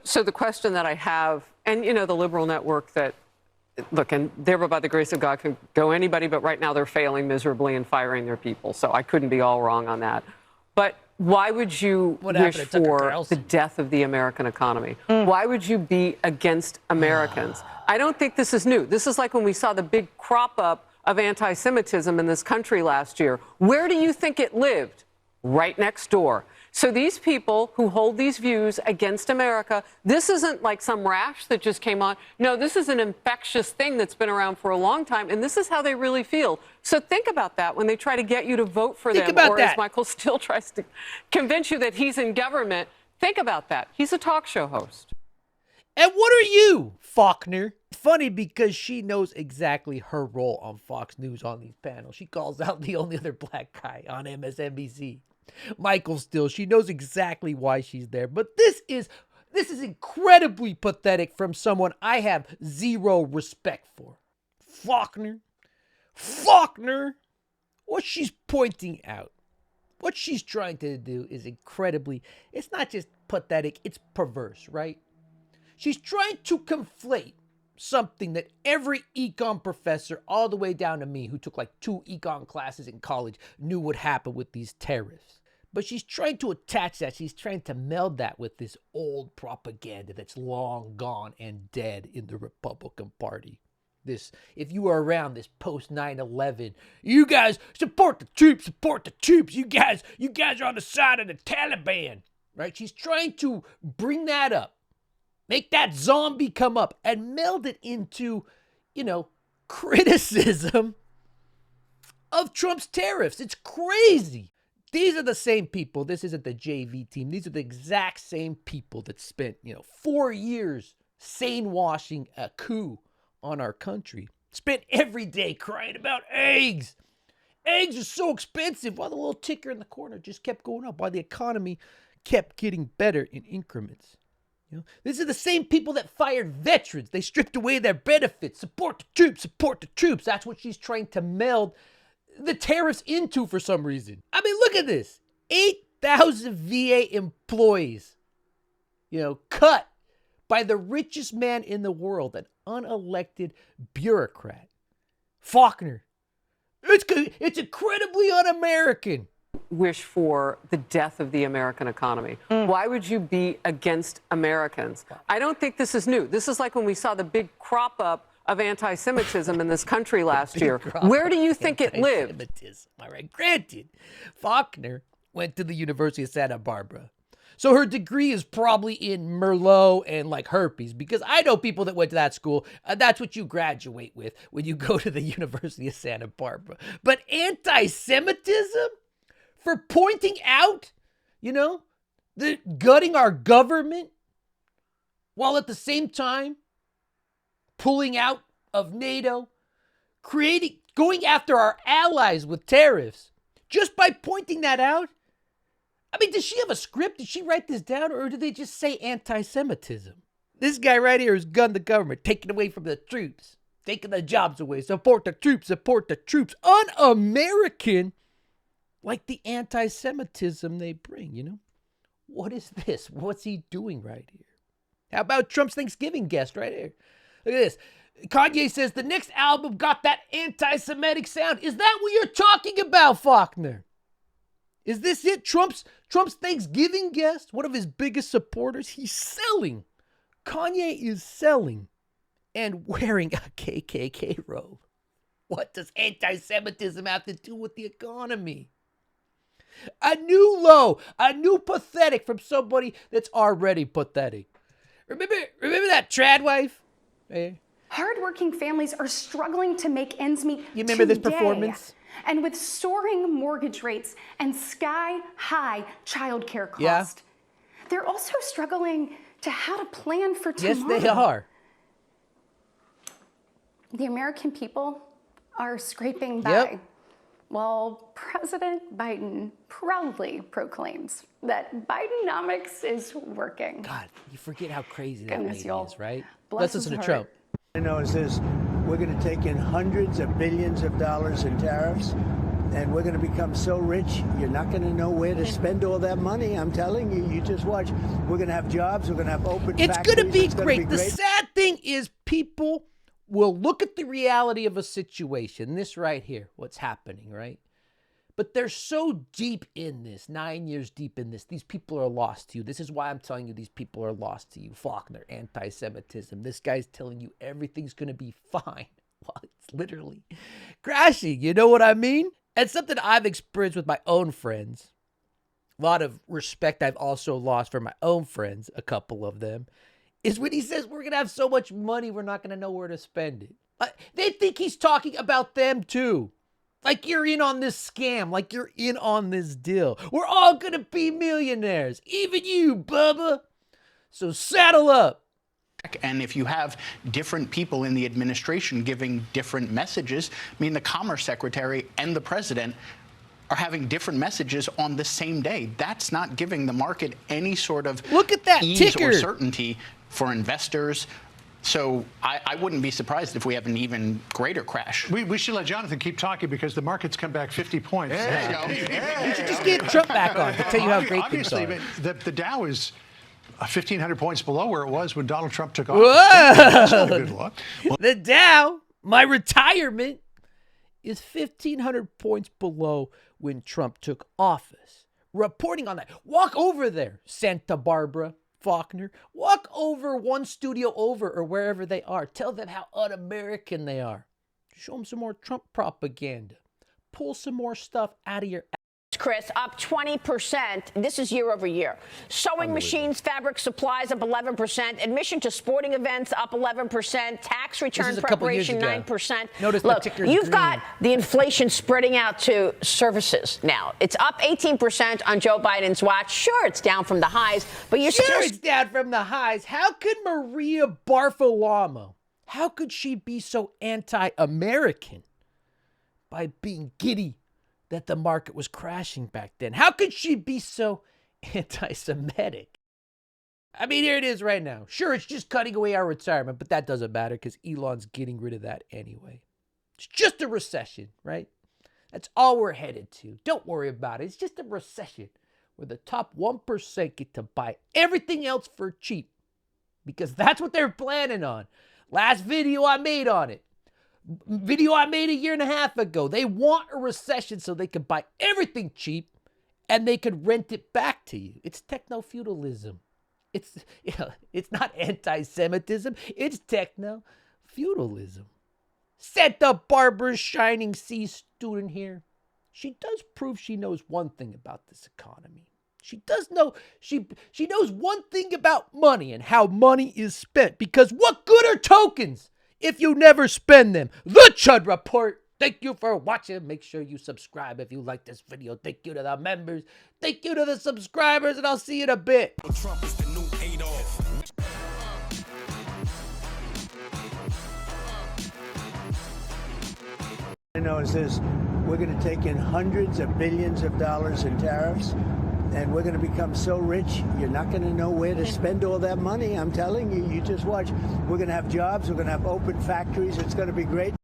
So the question that I have, and the liberal network that, look, and never by the grace of God can go anybody, but right now they're failing miserably and firing their people. So I couldn't be all wrong on that. But why would you wish for the death of the American economy? Why would you be against Americans? I don't think this is new. This is like when we saw the big crop up of anti-Semitism in this country last year. Where do you think it lived? Right next door. So these people who hold these views against America, this isn't like some rash that just came on. No, this is an infectious thing that's been around for a long time, and this is how they really feel. So think about that when they try to get you to vote for them, or as Michael still tries to convince you that he's in government. Think about that. He's a talk show host. And what are you, Faulkner? Funny because she knows exactly her role on Fox News on these panels. She calls out the only other black guy on MSNBC. Michael Still, she knows exactly why she's there. But this is incredibly pathetic from someone I have zero respect for. Faulkner, what she's pointing out, what she's trying to do is it's not just pathetic, it's perverse, right? She's trying to conflate something that every econ professor, all the way down to me, who took like 2 econ classes in college, knew would happen with these tariffs. But she's trying to attach that. She's trying to meld that with this old propaganda that's long gone and dead in the Republican Party. This, if you were around this post 9/11, you guys support the troops, You guys are on the side of the Taliban, right? She's trying to bring that up, make that zombie come up, and meld it into, criticism of Trump's tariffs. It's crazy. These are the same people. This isn't the JV team. These are the exact same people that spent, 4 years sane washing a coup on our country. Spent every day crying about eggs. Eggs are so expensive, while the little ticker in the corner just kept going up, while the economy kept getting better in increments. These are the same people that fired veterans. They stripped away their benefits. Support the troops. That's what she's trying to meld the tariffs into for some reason. I mean, look at this. 8,000 VA employees, cut by the richest man in the world, an unelected bureaucrat. Faulkner. It's incredibly un-American. Wish for the death of the American economy. Why would you be against Americans? I don't think this is new. This is like when we saw the big crop up of anti-Semitism in this country last year. Where do you think it lived? All right, granted, Faulkner went to the University of Santa Barbara. So her degree is probably in Merlot and like herpes, because I know people that went to that school. That's what you graduate with when you go to the University of Santa Barbara. But anti-Semitism? For pointing out, the gutting our government, while at the same time pulling out of NATO, going after our allies with tariffs, just by pointing that out. I mean, does she have a script? Did she write this down, or did they just say anti-Semitism? This guy right here has gunned the government, taking away from the troops, taking the jobs away. Support the troops. Un-American, like the anti-Semitism they bring, What is this? What's he doing right here? How about Trump's Thanksgiving guest right here? Look at this. Kanye says the next album got that anti-Semitic sound. Is that what you're talking about, Faulkner? Is this it? Trump's Thanksgiving guest, one of his biggest supporters, he's selling. Kanye is selling and wearing a KKK robe. What does anti-Semitism have to do with the economy? A new low, a new pathetic from somebody that's already pathetic. Remember that trad wife? Hey. Hardworking families are struggling to make ends meet. You remember this performance? And with soaring mortgage rates and sky-high childcare costs, they're also struggling to how to plan for tomorrow. Yes, they are. The American people are scraping by, while President Biden proudly proclaims that Bidenomics is working. God, you forget how crazy that lady is, right? Bless Let's listen to his Trump. I know is this: we're going to take in hundreds of billions of dollars in tariffs. and we're going to become so rich, you're not going to know where to spend all that money. I'm telling you, you just watch. We're going to have jobs. We're going to have open factories. It's going to be great. The sad thing is people will look at the reality of a situation. This right here, what's happening, right? But they're so deep in this, 9 years deep in this, these people are lost to you. This is why I'm telling you these people are lost to you. Faulkner, anti-Semitism. This guy's telling you everything's going to be fine. Well, it's literally crashing. You know what I mean? And something I've experienced with my own friends. A lot of respect I've also lost for my own friends, a couple of them, is when he says we're going to have so much money, we're not going to know where to spend it. They think he's talking about them too. Like you're in on this scam, like you're in on this deal. We're all going to be millionaires, even you, Bubba. So saddle up. And if you have different people in the administration giving different messages, I mean, the Commerce Secretary and the President are having different messages on the same day. That's not giving the market any sort of look at that ease ticker. Or certainty for investors. So I wouldn't be surprised if we have an even greater crash. We should let Jonathan keep talking because the market's come back 50 points. There you You should just get Trump back on to tell you how great things are. Obviously, the Dow is 1,500 points below where it was when Donald Trump took office. Whoa. That's not a good look. Well, the Dow, my retirement, is 1,500 points below when Trump took office. Reporting on that. Walk over there, Santa Barbara, Faulkner. Walk over one studio over or wherever they are. Tell them how un-American they are. Show them some more Trump propaganda. Pull some more stuff out of your ass. Chris, up 20%. This is year over year. Sewing machines, fabric supplies up 11%. Admission to sporting events up 11%. Tax return preparation 9%. Notice Look, the ticker's you've green. got the inflation spreading out to services now. It's up 18% on Joe Biden's watch. Sure, it's down from the highs, but you're Sure, still it's down from the highs. How could Maria Bartiromo, how could she be so anti-American by being giddy that the market was crashing back then? How could she be so anti-Semitic? I mean, here it is right now. Sure, it's just cutting away our retirement, but that doesn't matter because Elon's getting rid of that anyway. It's just a recession, right? That's all we're headed to. Don't worry about it. It's just a recession where the top 1% get to buy everything else for cheap because that's what they're planning on. Last video I made on it. Video I made a year and a half ago. They want a recession so they can buy everything cheap and they could rent it back to you. It's techno-feudalism. It's not anti-Semitism. It's techno-feudalism. Santa Barbara's shining sea student here. She does prove she knows one thing about this economy. She does know, she knows one thing about money and how money is spent because what good are tokens if you never spend them? The Chud Report. Thank you for watching. Make sure you subscribe if you like this video. Thank you to the members. Thank you to the subscribers, and I'll see you in a bit. Trump is the new Adolf. I know is this: we're going to take in hundreds of billions of dollars in tariffs, and we're going to become so rich, you're not going to know where to spend all that money. I'm telling you, you just watch. We're going to have jobs. We're going to have open factories. It's going to be great.